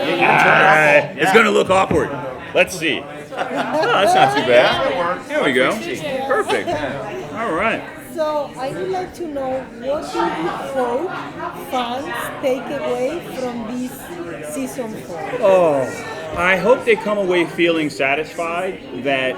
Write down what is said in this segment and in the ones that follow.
It's going to look awkward. Let's see. Oh, that's not too bad. There we go. Perfect. All right. So I would like to know, what do you hope fans take away from this season 4? Oh, I hope they come away feeling satisfied that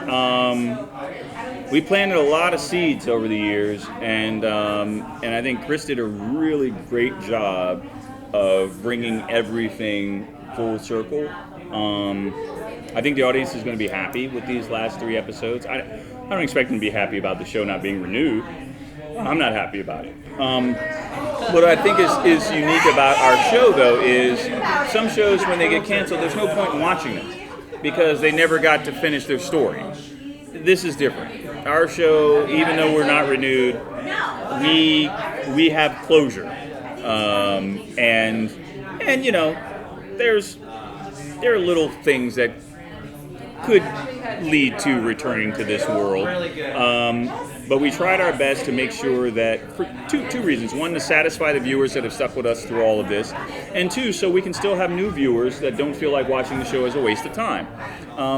we planted a lot of seeds over the years, and I think Chris did a really great job of bringing everything full circle. I think the audience is going to be happy with these last 3 episodes. I don't expect them to be happy about the show not being renewed. I'm not happy about it. What I think is unique about our show, though, is some shows, when they get canceled, there's no point in watching them because they never got to finish their story. This is different. Our show, even though we're not renewed, we have closure, and you know, there are little things that could lead to returning to this world. But we tried our best to make sure that, for two reasons. One, to satisfy the viewers that have stuck with us through all of this. And 2, so we can still have new viewers that don't feel like watching the show is a waste of time.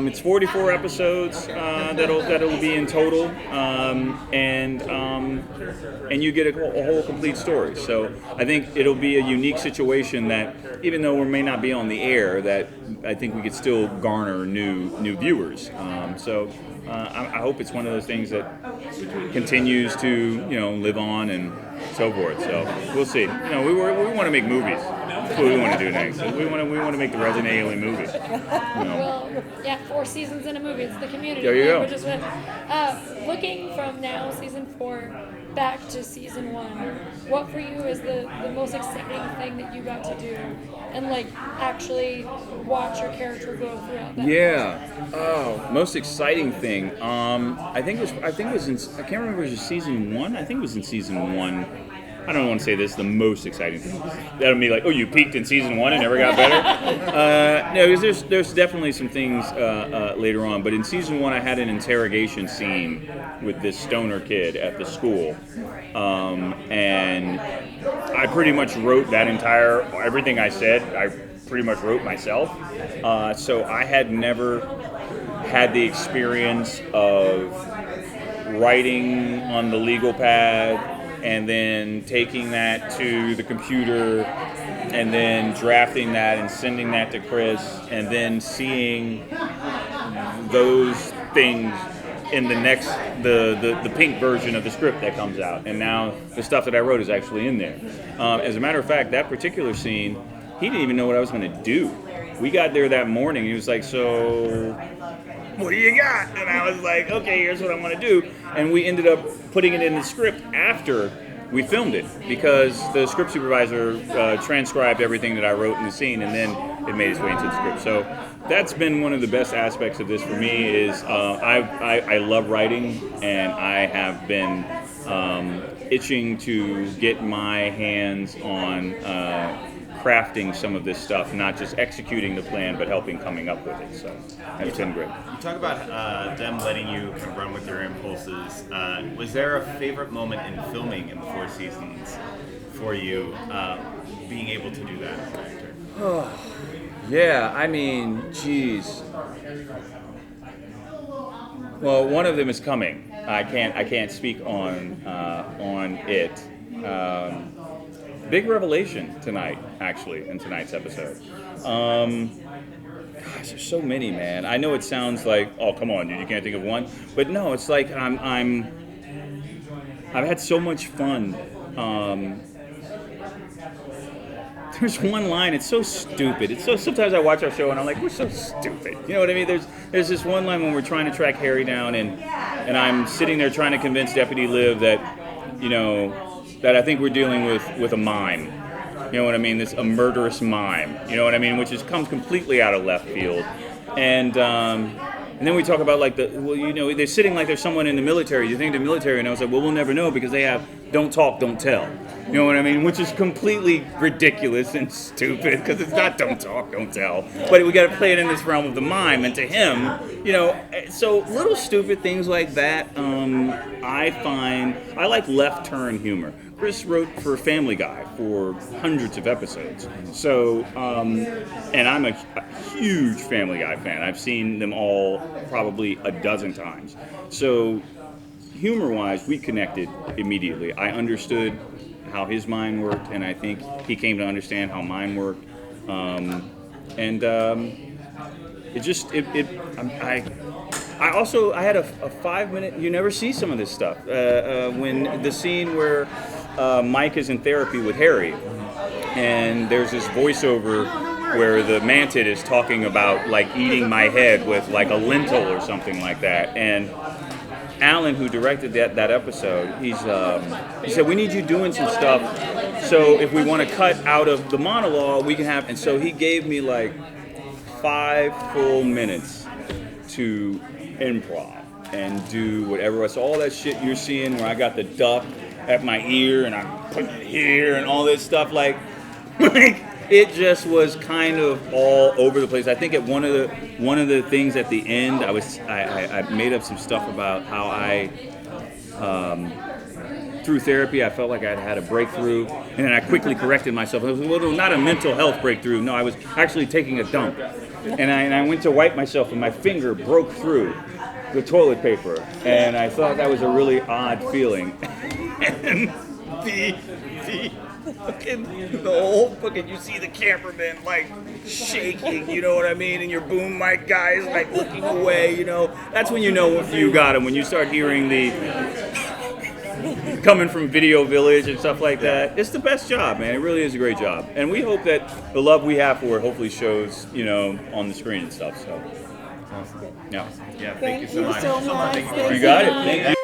It's 44 episodes that'll be in total, and you get a whole complete story. So I think it'll be a unique situation that, even though we may not be on the air, that I think we could still garner new viewers. I hope it's one of those things that continues to live on and so forth. So we'll see. We want to make movies. That's what we want to do next. We want to make the Resident Alien movie. Well, yeah, 4 seasons in a movie. It's the community. There you go. We're just looking from now, season 4, back to season 1. What for you is the most exciting thing that you got to do, and actually watch your character grow throughout that? Yeah. Oh, most exciting thing. I think it was in. I can't remember if it was season 1. I think it was in season 1. I don't want to say this is the most exciting thing. That'll be like, oh, you peaked in season 1 and never got better. No, because there's definitely some things later on. But in season 1, I had an interrogation scene with this stoner kid at the school, and I pretty much wrote that everything I said. I pretty much wrote myself. So I had never had the experience of writing on the legal pad, and then taking that to the computer, and then drafting that and sending that to Chris, and then seeing those things in the next the pink version of the script that comes out, and now the stuff that I wrote is actually in there. As a matter of fact, that particular scene, he didn't even know what I was going to do. We got there that morning, he was like, so what do you got? And I was like, okay, here's what I'm going to do. And we ended up putting it in the script after we filmed it, because the script supervisor transcribed everything that I wrote in the scene, and then it made its way into the script. So that's been one of the best aspects of this for me is I love writing, and I have been itching to get my hands on crafting some of this stuff, not just executing the plan, but helping coming up with it. So that's been great. You talk about them letting you kind of run with your impulses. Was there a favorite moment in filming in the 4 seasons for you, being able to do that as an actor? Oh, yeah, I mean, geez. Well, one of them is coming. I can't speak on it. Big revelation tonight, actually, in tonight's episode. Gosh, there's so many, man. I know it sounds like, oh, come on, dude, you can't think of one. But no, it's like I've had so much fun. There's one line, it's so stupid. Sometimes I watch our show and I'm like, we're so stupid. You know what I mean? There's this one line when we're trying to track Harry down, and I'm sitting there trying to convince Deputy Liv that, that I think we're dealing with a mime. You know what I mean? A murderous mime. You know what I mean? Which comes completely out of left field. And then we talk about they're sitting like there's someone in the military. You think the military, and I was like, well, we'll never know because they have don't talk, don't tell. You know what I mean? Which is completely ridiculous and stupid because it's not don't talk, don't tell. But we got to play it in this realm of the mime, and to him, you know, so little stupid things like that. I like left turn humor. Chris wrote for Family Guy for hundreds of episodes. So, and I'm a huge Family Guy fan. I've seen them all probably a dozen times. So, humor-wise, we connected immediately. I understood how his mind worked, and I think he came to understand how mine worked. I had a 5-minute. You never see some of this stuff when the scene where Mike is in therapy with Harry, and there's this voiceover where the Mantid is talking about like eating my head with like a lentil or something like that, and Alan, who directed that episode, he said, we need you doing some stuff, so if we want to cut out of the monologue, we can have, and so he gave me like 5 full minutes to improv and do whatever. So all that shit you're seeing where I got the duck at my ear and I'm putting it here and all this stuff, like it just was kind of all over the place. I think at one of the things at the end, I made up some stuff about how I through therapy I felt like I'd had a breakthrough, and then I quickly corrected myself. It was not a mental health breakthrough. No, I was actually taking a dump, and I went to wipe myself, and my finger broke through the toilet paper, and I thought that was a really odd feeling. And the whole fucking, you see the cameraman like shaking, you know what I mean, and your boom mic guy is like looking away, you know. That's when you know you got him, when you start hearing the coming from Video Village and stuff like that. It's the best job, man. It really is a great job, and we hope that the love we have for it hopefully shows, you know, on the screen and stuff. So, yeah. Thank you so much. Thank You got it. Thank you.